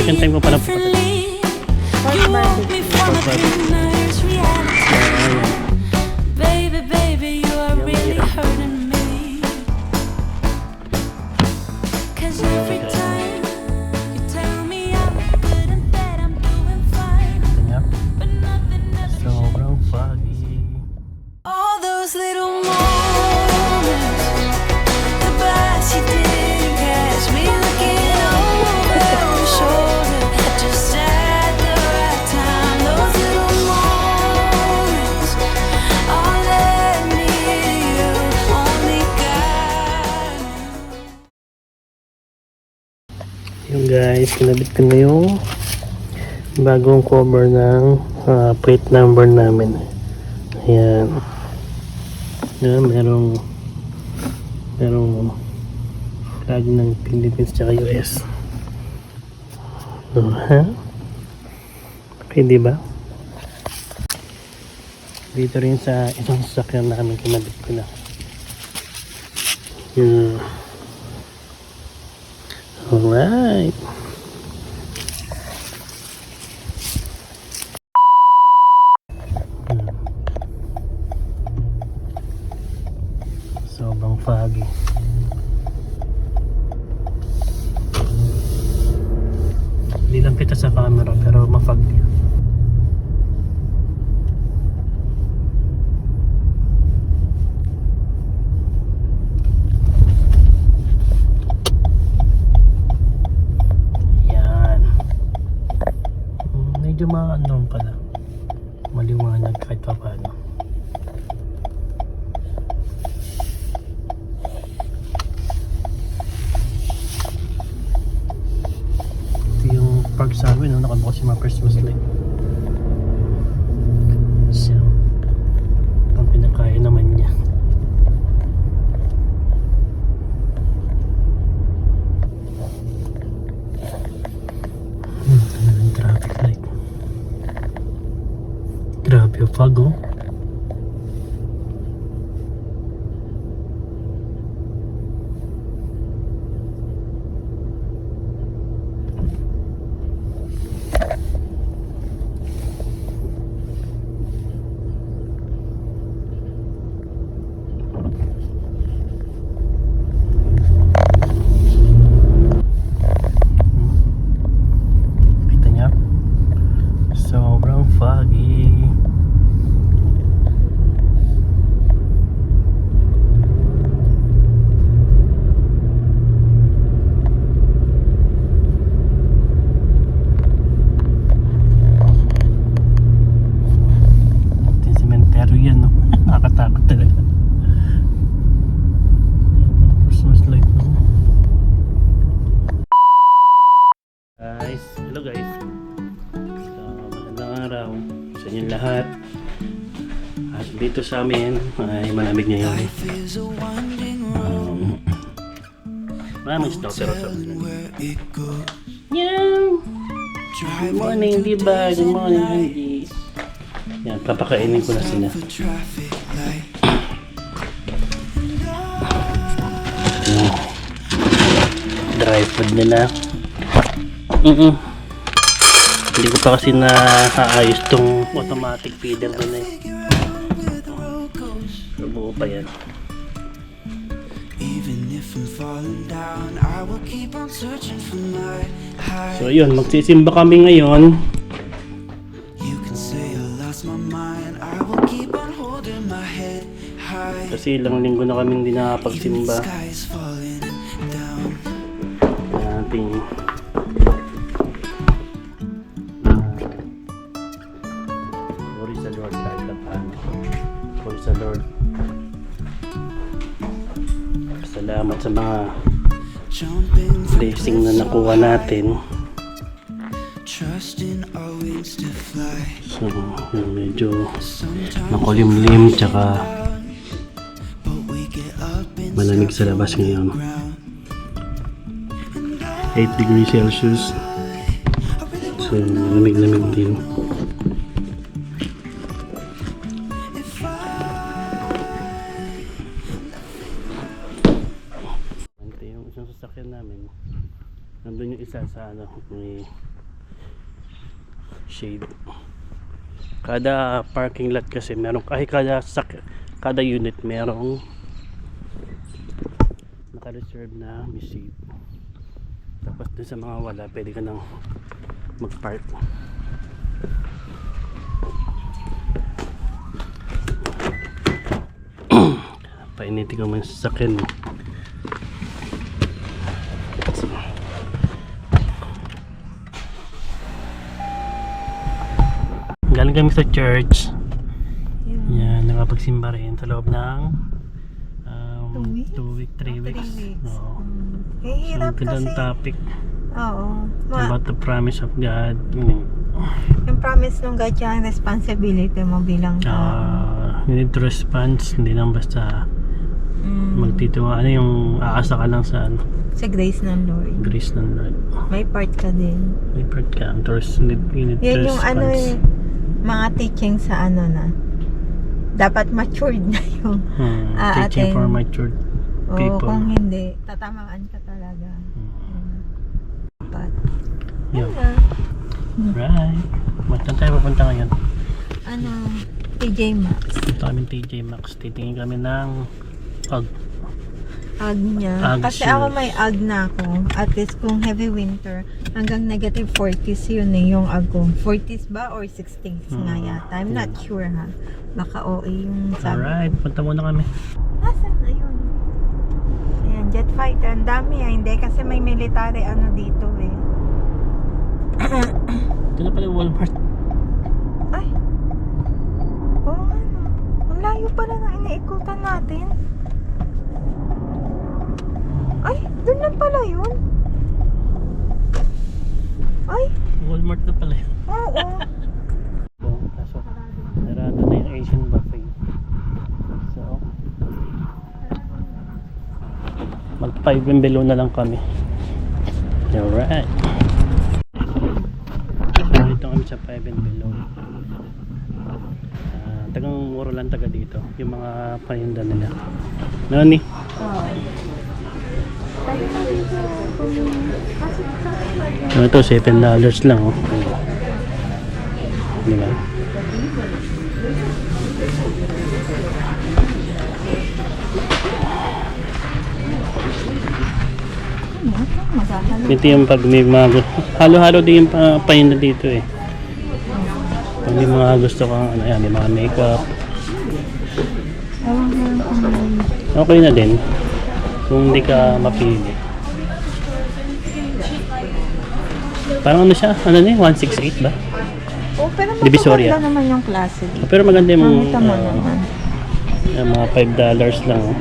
second time ko pa na pupunta. Pork barbecue. Sobrang foggy. All those little moments, the bus you didn't catch me looking over your shoulder, just at the right time. Those little moments all led me to you, only God. Yung guys, kinabit ko na yung bagong cover ng plate number namin. Ayan. Ayan, merong flag ng Philippines tsaka US. Ha? Okay, diba? Dito rin sa isang sasakyan namin kinabit ko na. Yeah. Alright. Sobrang foggy. Hindi lang kita sa camera pero ma-foggy. Yan. Medyo ano pala. Maliwanag kahit pa paano. Park sa amin, no? Nakabukas yung mga Christmas light. So, ang pinakaya naman niya. Ano yung traffic light? Grabe yung fog, oh. Sobrang foggy. Yung sementeryo yan, no? Nakakatakot talaga. Christmas light, no? Guys, hello guys. Magandang araw sa inyong lahat. At dito sa amin ay malamig ngayon. Maraming snow pero sa yan. Good morning, diba? Good morning, Angie. Yan, papakainin ko na sila. Dry food nila. Hindi ko pa kasi naayos tong automatic feeder ko na eh. So, buo pa yan. So yun, magsisimba kami ngayon. Kasi ilang linggo na kami hindi nakapagsimba. Ating glory sa Lord kahit na paano. Glory sa Lord. Salamat sa mga blessing na nakuha natin. So, medyo makulimlim tsaka malamig sa labas ngayon. 8 degrees Celsius. So, malamig-lamig din. Ito yung isang sasakyan namin. Nandun yung isa sa may shade. Kada parking lot kasi meron, kada unit merong naka-reserve na may shade. Tapos dun sa mga wala, pwede ka nang mag-park. Painitin ko man sa sasakyan mo. Galing kami sa church. Yan, nakapagsimba rin sa loob ng 3 weeks. Oo. Hirap Ang kasi. topic Oo. about the promise of God. Yung promise ng God yung responsibility mo bilang tao. You need to respond. Hindi lang basta magtitiwala. Ano yung aasa ka lang sa Sa grace ng Lord. grace ng Lord. May part ka din. May part ka. You need to Yan yung respond. mga teaching sa na. Dapat matured na yung Teaching for matured Oo, people. kung hindi, tatamaan ka talaga. Dapat. Yun. Right. Saan tayo pupunta ngayon? TJ Maxx. Punta kami TJ Maxx. Titingin kami ng Ag niya. Ag Kasi shoes. ako may ag na ako. At least kung heavy winter, hanggang negative 40s yun yung ag ko. 40s ba or 60s nga yata. I'm not sure ha. Baka OA yung sabi. Alright, punta muna kami. Nasaan? Ayun. Ayan, jet fighter. Ang dami hindi kasi may military dito eh. Ito na pala yung Walmart. Ay. Oo Ang layo pala na iniikutan natin. Ay, doon lang pala yun. Ay, Walmart na pala yun. oo. Kaso, narado na yung Asian buffet. So, mag 5 and below na lang kami. Alright. So, dito kami sa 5 and below. Tagang mura lang taga dito. Yung mga paninda nila. Nani? Ito, $7 lang. Oh. Diba? Ito yung pag may mga halo-halo din yung paninda dito eh. Pag may mga gusto kang ano yan, may mga makeup. Okay na din kung hindi ka mapili. Parang ano siya? Ano na 168 ba? Oh, pero Divisoria. maganda naman yung klase dito. Pero maganda yung Makita mo naman. yung mga $5 lang. Oh.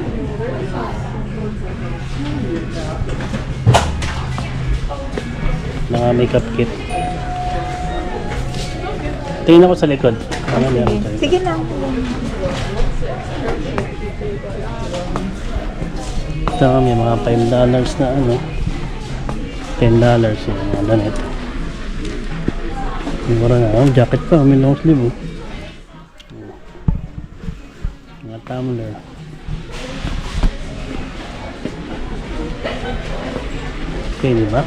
Mga makeup kit. Tingin ako sa likod. Ano meron sa likod? Sige lang. Ito may mga $5 na ano. $10 yung mga damit. Mura na. Oh, jacket pa. May long sleeve. Oh. Mga tumbler. Okay, di ba?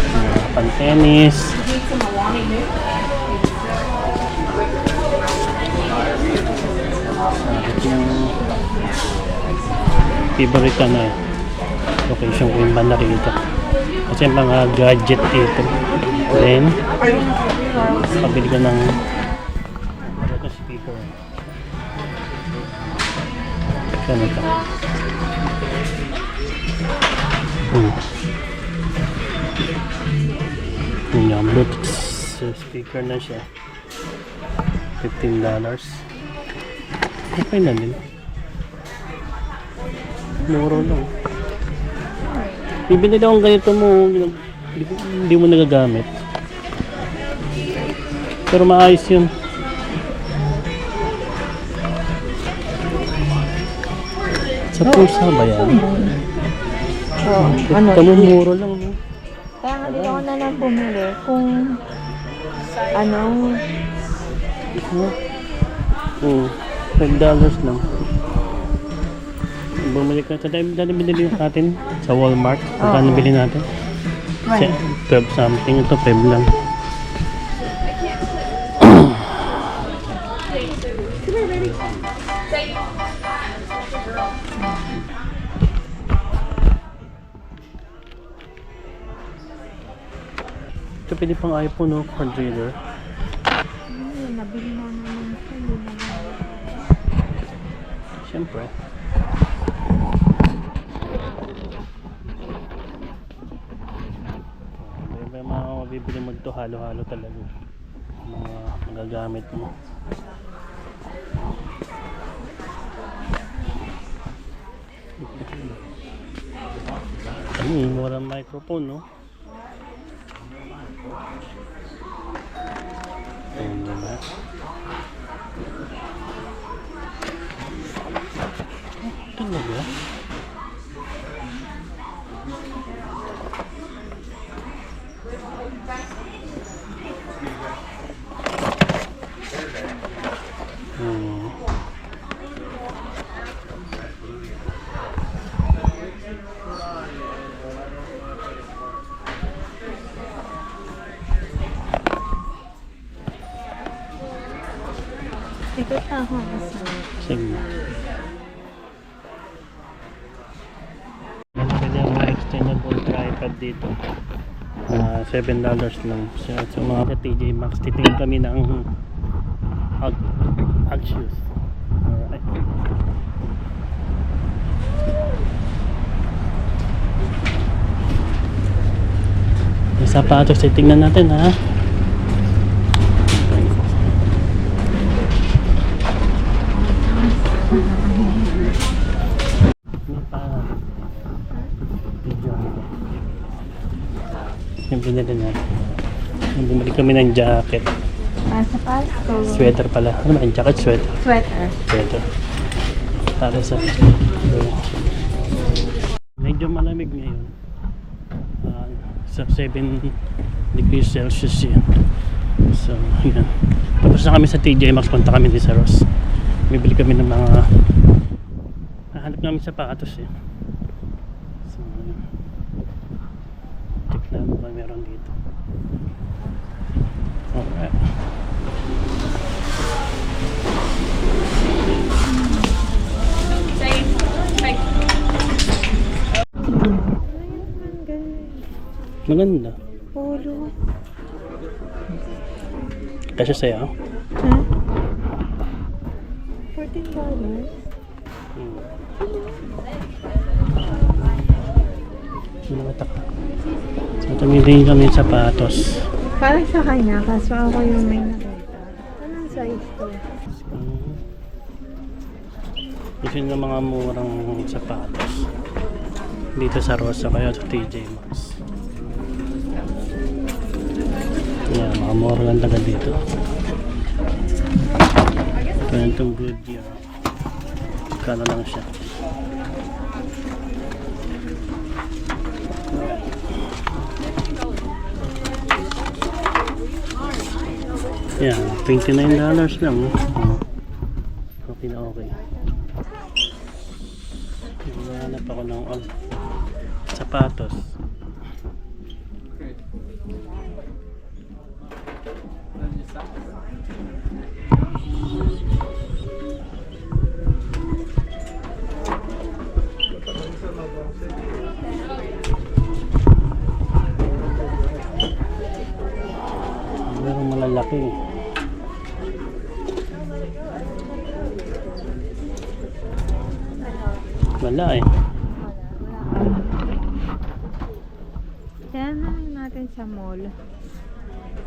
Mga pan-tennis. Yung favorite na location ko yung banda rito kasi yung mga gadget dito. Then pabili ka ng speaker. Ano ito? Yun yung Bluetooth speaker na siya. $15. Okay na din. Muro lang. Bibili daw ang ganito mo, hindi mo nagagamit. Pero maayos yun. Sa pusa ba yan? Kamumuro lang. No? Kaya nga dito ako na lang bumili kung $5 lang. Bumalik na ito. Dahil binili natin sa Walmart. Magkano Oo. bili natin? Right. 12 something. Ito 5 lang. Ito pwede pang iPhone, no? Card reader. Nabili na naman siya. Siyempre. May mga mabibili mo dito, halo-halo talaga. Mga magagamit mo. Walang microphone, no? Ayun na. Talaga? Ikot ako. Sige. Pwede ang mga extendable tripod dito. $7 lang. So mga TJ Maxx, titingin kami ng Ugg shoes. Alright. Yung sapatos, titingnan natin ha. Yung binili natin. Yung bumili kami ng jacket. Sa Pasko. Sweater pala. Ano ba? Yung jacket, sweater. Sweater. Sweater. Para sa... medyo malamig ngayon. Sa 7 degrees Celsius yan. So, yan. Tapos na kami sa TJ Maxx. Punta kami din sa Ross. Bibili kami ng mga... nahanap namin sapatos eh. So, yan. Tignan mo kung meron dito. Alright. Maganda. Polo. Kasi sa'yo. Ha? $14? Nakita ka. So, tumili kami ng sapatos. Parang sa kanya, kaso ako yung may nakita. Anong size to? Gusto nyo ng mga murang sapatos. Dito sa Rosa kaya sa TJ Maxx. Yan, mga mura lang taga dito. Kaya itong Goodyear. Kano lang siya. Yan, $29 lang. Okay na okay. Hanap ako ng sapatos. Merong malalaki. Wala eh. Kaya naman natin sa mall.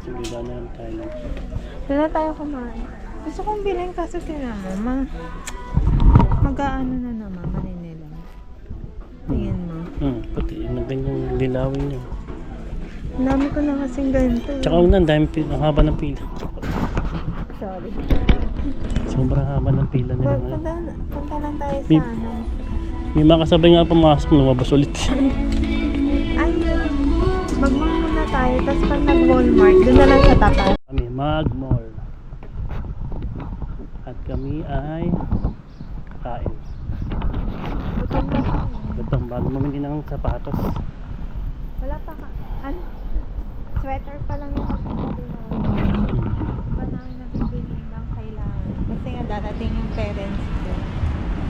Sige, daan na lang tayo. Doon tayo kumain. Gusto kong bilhin kaso tingnan mo, mag-aano na naman, maninila. Tingin mo. Pati maganda yung lilawin niyo. Ang dami ko na kasing ganito. Tsaka una, ang haba ng pila. Sorry. Sobrang haba ng pila nila ngayon. Punta lang tayo sa May- ano. May mga kasabay nga pumasok, lumabas ulit. Ay, mag-mall muna tayo. Tapos pag nag-Walmart, doon na lang sa tapat. Kami mag-mall. At kami ay kain. Gutom na kami. Gutom bago mamili ng sapatos. Wala pa ka. Ano? Sweater pa lang yung kapatid na. Pa namin nabibili ng kailangan. Kasi nga darating yung parents ko.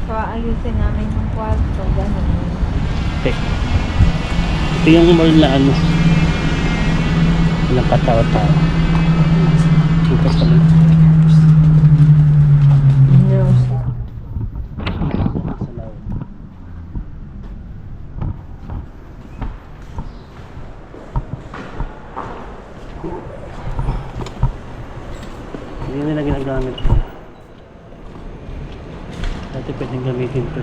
So ayusin namin yung kwarto. Ganun. Okay. Ito yung mall na ano. Walang katao-tao. Ito pala. Hindi nila ginagamit ko. Dati pwedeng gamitin ko.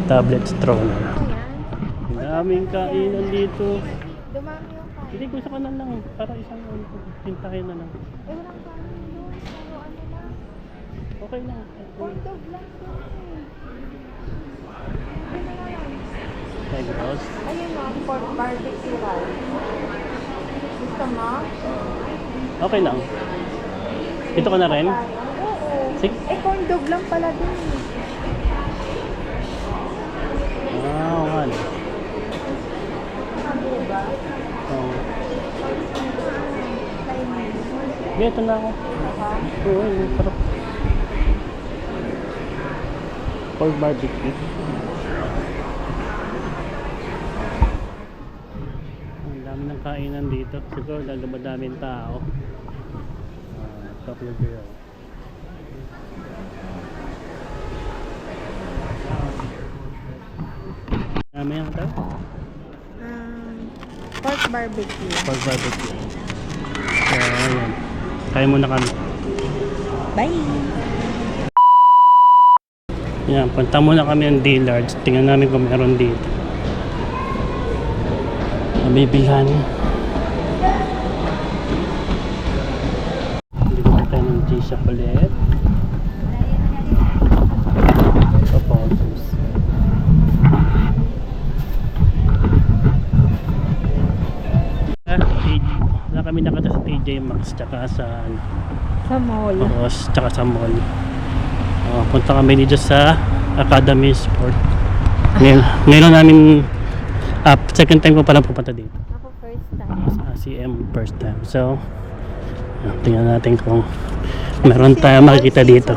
Tablet stroller. Ayan. Daming kainan dito. Dumami yung kain. Hindi, gusto ko na lang. Para isang tintakin na lang. Eh, walang kanin doon. Pero ano lang. Okay lang. Corn dog lang doon eh. Ano na lang. Egg rolls. Ayun o, pork barbecue rice. Gusto mo? Okay lang. Ito ka na rin? Oo. Sige. Eh, corn dog lang pala doon eh. Wow, man. Diba? Oh. Ito na ako. Oo, yung sarap. Pork barbecue. Ang dami ng kainan dito. Siguro dahil madaming tao. Couple of girl. Dami yan ito? Pork barbecue. Pork barbecue. So, ayan. Kaya muna kami. Bye! Yan, punta muna kami ng Dillard's. Tingnan namin kung meron dito. Mabibilhan. Dito na tayo ng G-Chocolate. Papotos. Wala kami nakita sa TJ Maxx tsaka sa ano, Sa mall. tsaka sa mall. Punta kami dito sa Academy Sport. Ngayon namin second time ko palang pupunta dito. Ako first time. Sa ACM first time. So, tingnan natin kung meron tayo makikita dito.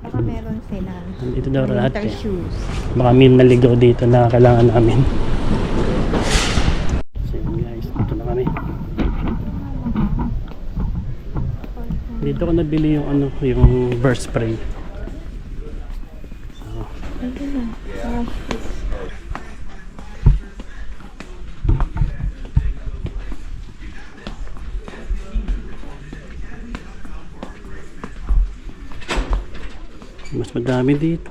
Baka meron sila. Dito daw lahat Winter eh. shoes. Baka may naligaw dito na kailangan namin. So yun guys, dito na kami. Dito ko nabili yung ano, yung burst spray. Ayun na. Mas madami dito.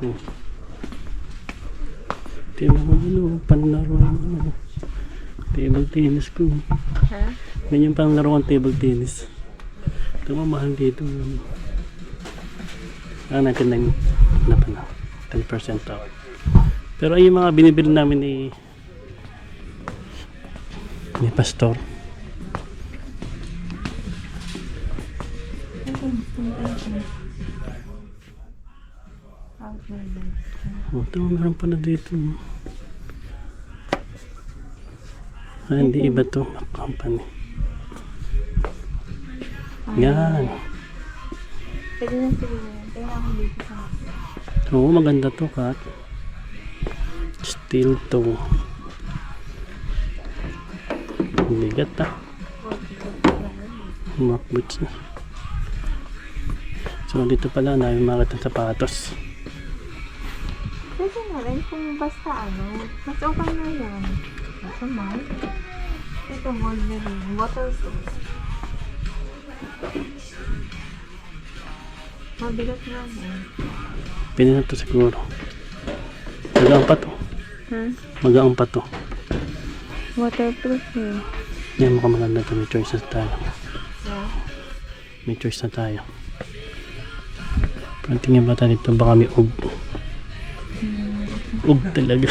Tingnan mo ano, panlaro ano. Table tennis ko. Ha? Ganyan pang laro ang table tennis. Ito mahal dito. Natin lang na pa na. 10% off. Pero ay yung mga binibili namin ni Pastor. Ito, meron pala dito. Hindi iba to. Company. Yan. Pwede na siguro yan. Tingnan ko dito sa Oo, maganda to, Kat. Steel to. Bigat Mark boots na. So, dito pala namin makita ng sapatos. Pwede na rin kung basta ano. Mas okay na yan. Ito man. Ito Wolverine. Waterproof. Mabigat na yan. Pwede na to siguro. Magaang pa to. Magaang pa to. Waterproof eh. Yan, mukhang maganda to. May choice na tayo. Yeah. May choice na tayo. Pantingin ba tayo dito? Baka may ug. Ug talaga.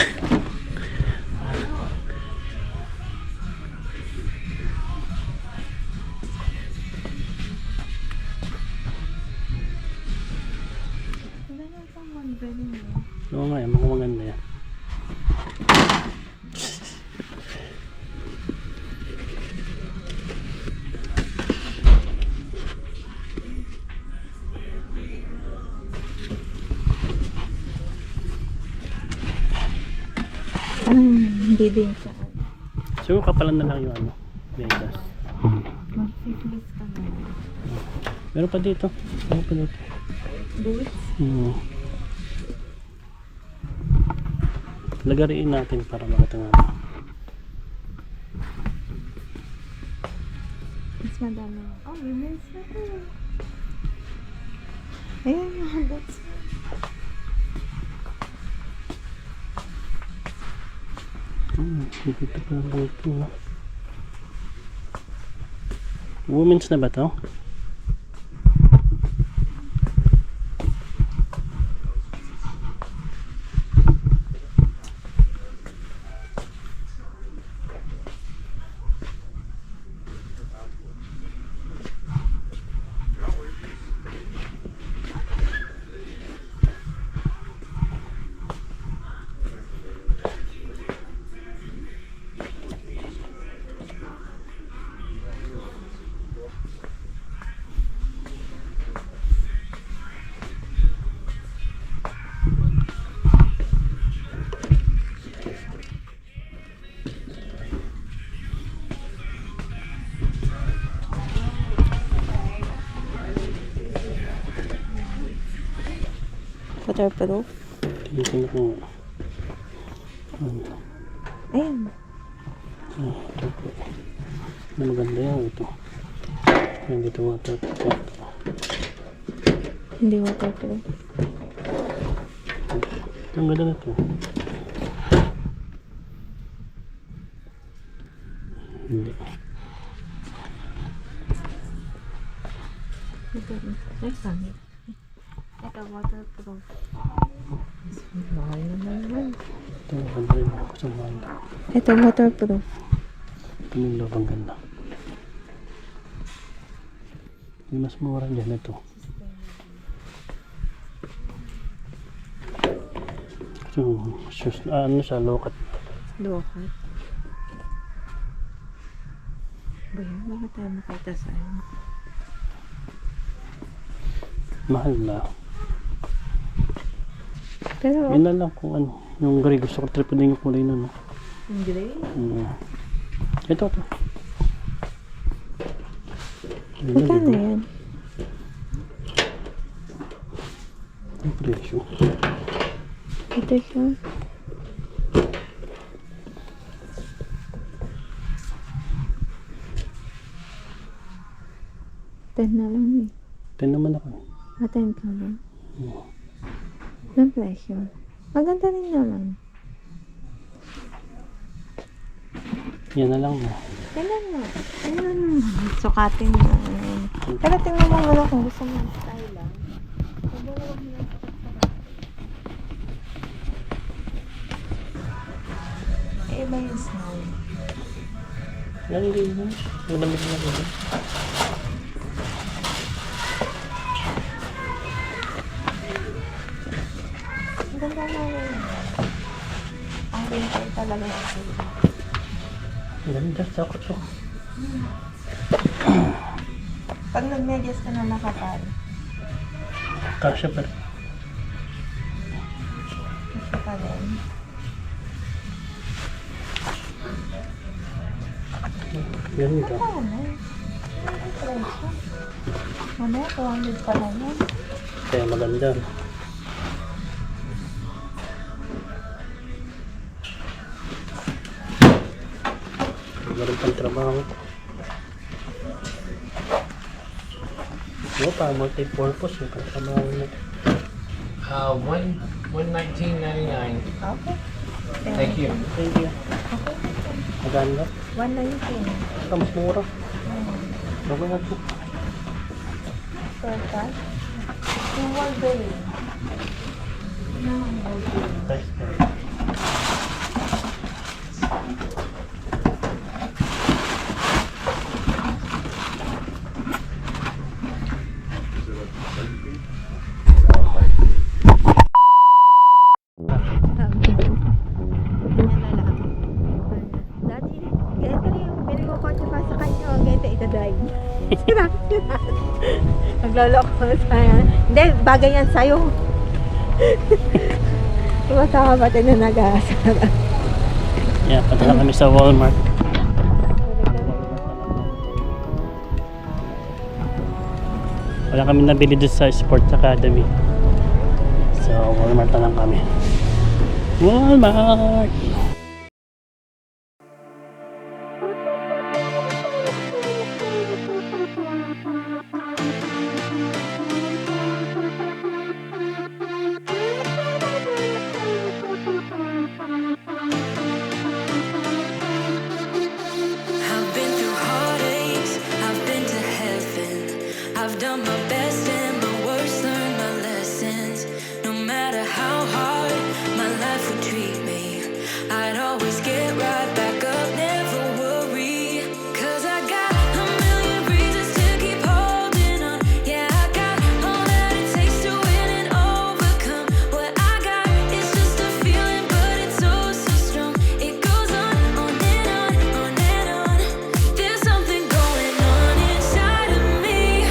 Hindi din siya. Siguro kapalan na lang yung ano. Vendas. Mag-fitness ka na. Meron pa dito. Meron pa dito. Boots? Lagariin natin para makita nga. Mas madami. Oh, women's na to. Ayan, mga boots. Dito pa lang ito. Women's na ba to? Waterproof? Tingnan ko. Ayan. Ito po. Maganda yan ito. Ayan dito waterproof. Hindi waterproof. Ang ganda na ito. Hindi. Ay, pangit. Ito, waterproof. Mahal naman. Ito maganda rin ako sa mahal. Ito, waterproof. Ito yung loob ang ganda. Yung mas mura dyan ito. Ito, ano siya, lokat. Lokat. Ba yan? Bakit tayo makita sa ano? Mahal na. Pero, Yun na lang kung ano. Yung gray, gusto ko trip din yung kulay na, no? yung gray? Ito. Magkano yan? Ang presyo. Ito siya. $10 na lang eh. 10 naman ako. $10 ka lang. Ang presyo. Maganda rin naman. Yan na lang, no? Tingnan mo. Tingnan mo. Sukatin mo. Pero tingnan mo muna kung gusto mo ng style lang. Eh, iba yung snow. Yan, hindi yun. Malamig na rin. Ang ganda na rin. Ang winter talaga yung sila. Ganda, sakot to. Pag nag-medyas ka na nakatali, Kasya pa rin. gusto ka rin. Yan ito. Ano? Presyo. Ano? 200 pa lang yan. Kaya maganda. Meron pang trabaho. Ano pa, multi-purpose yung trabaho na. 119.99. Okay. Thank you. Thank you. Maganda. 119. Ito, mas mura. Bago na ito. Purple. Yung Wolverine. Guys, Daddy, ganito rin yung bili ko kotse pa sa kanya. Ganito, itadrive. Nagloloko sa yan. Hindi, bagay yan sa'yo. Magkakapatid na nag-aasara. Yeah, punta na kami sa Walmart. Wala kami nabili doon sa Sports Academy. So, Walmart na lang kami. Walmart! I've been through heartaches, I've been to heaven. I've done my best and my worst, learned my lessons. No matter how hard my life would treat me, I'd always get right back up, never worry. 'Cause I got a million reasons to keep holding on. Yeah, I got all that it takes to win and overcome. What I got is just a feeling, but it's oh so strong. It goes on and on, on and on. There's something going on inside of me.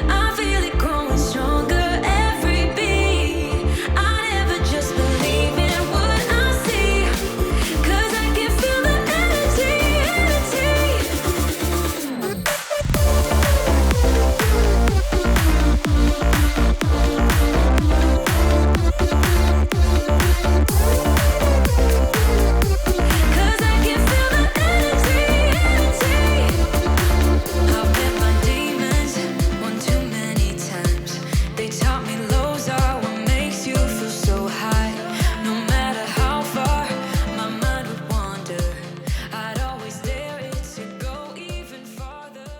I feel it growing stronger every beat. I never just believe in what I see, 'cause I can feel the energy, energy. Cause I can feel the energy, energy. I've met my demons one too many times. They taught me lows are what makes you feel so high. No matter how far my mind would wander, I'd always dare it to go even farther.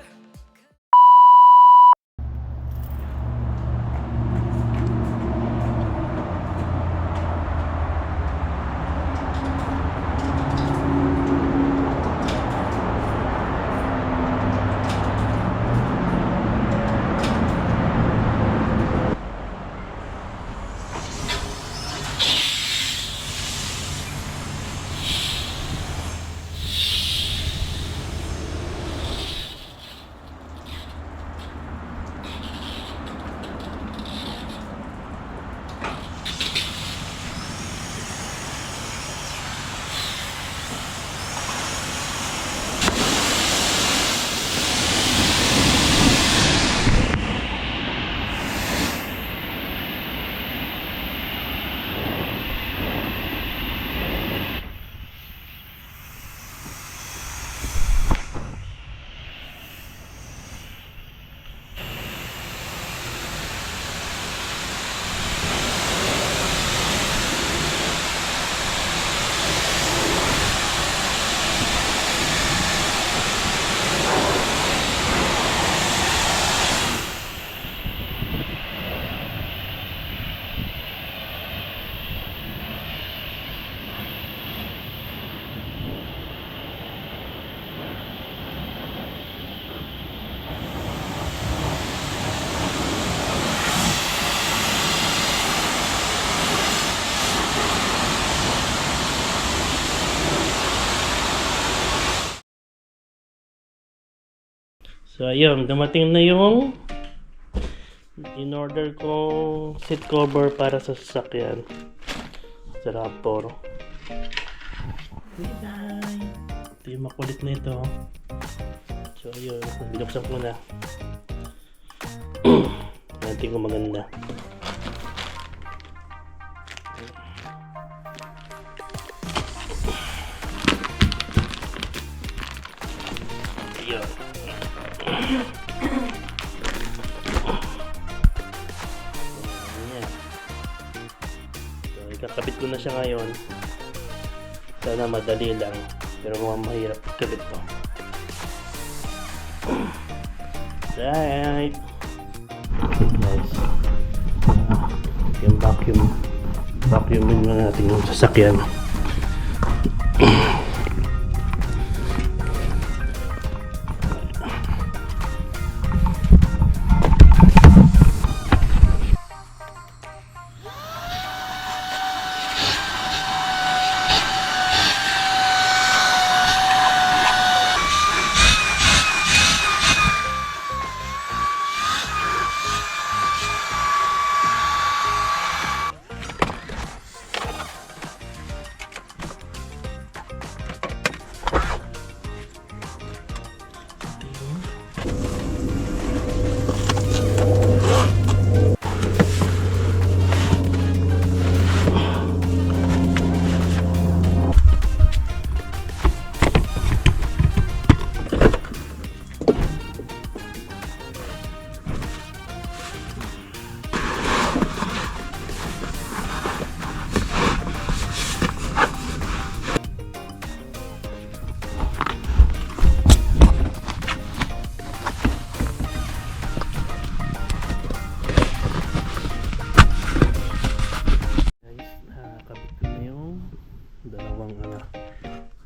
So, ayun. Dumating na yung in-order kong seat cover para sa sasakyan. Sa Raptor. Bye! Ito yung makulit na ito. So, ayun. Binuksan ko na. Natin ko maganda. Ayun. Ayan. So, ikakabit ko na siya ngayon. Sana madali lang. Pero mukhang mahirap kabit to. Right. Nice. Yung vacuumin na natin yung sasakyan.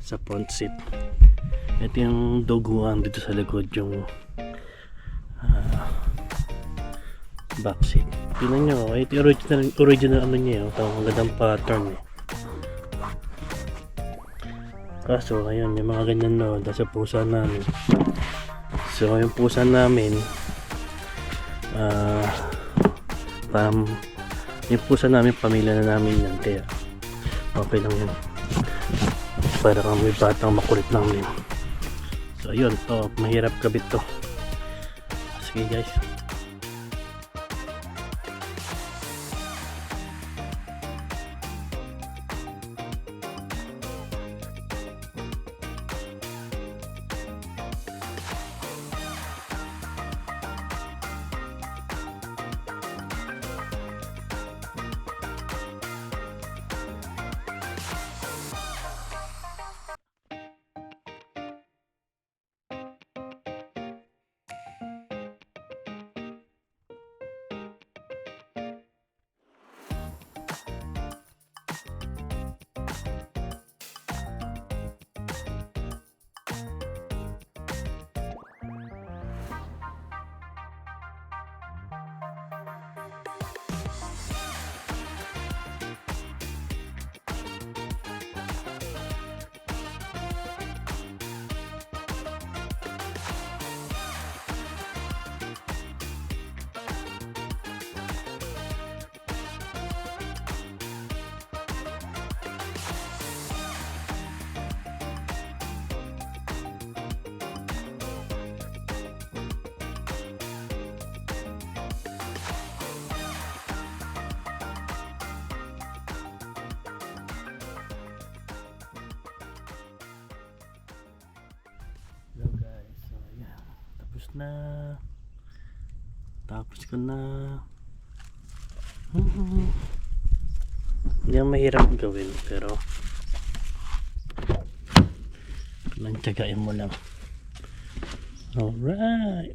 sa front seat. Ito yung doguan dito sa likod, yung back seat. Tingnan nyo, ito yung original ano niya, ang gandang pattern eh. Kaso ayun, yung mga ganyan no, dahil sa pusa namin. So yung pusa namin yung pusa namin, pamilya na namin yan, kaya okay lang yun. Para kang may batang makulit lang din. So ayun, to mahirap kabit to. Sige guys. Hello guys, so yeah, tapos ko na hindi ang mahirap gawin, pero kailangan tiyagain mo lang. Alright.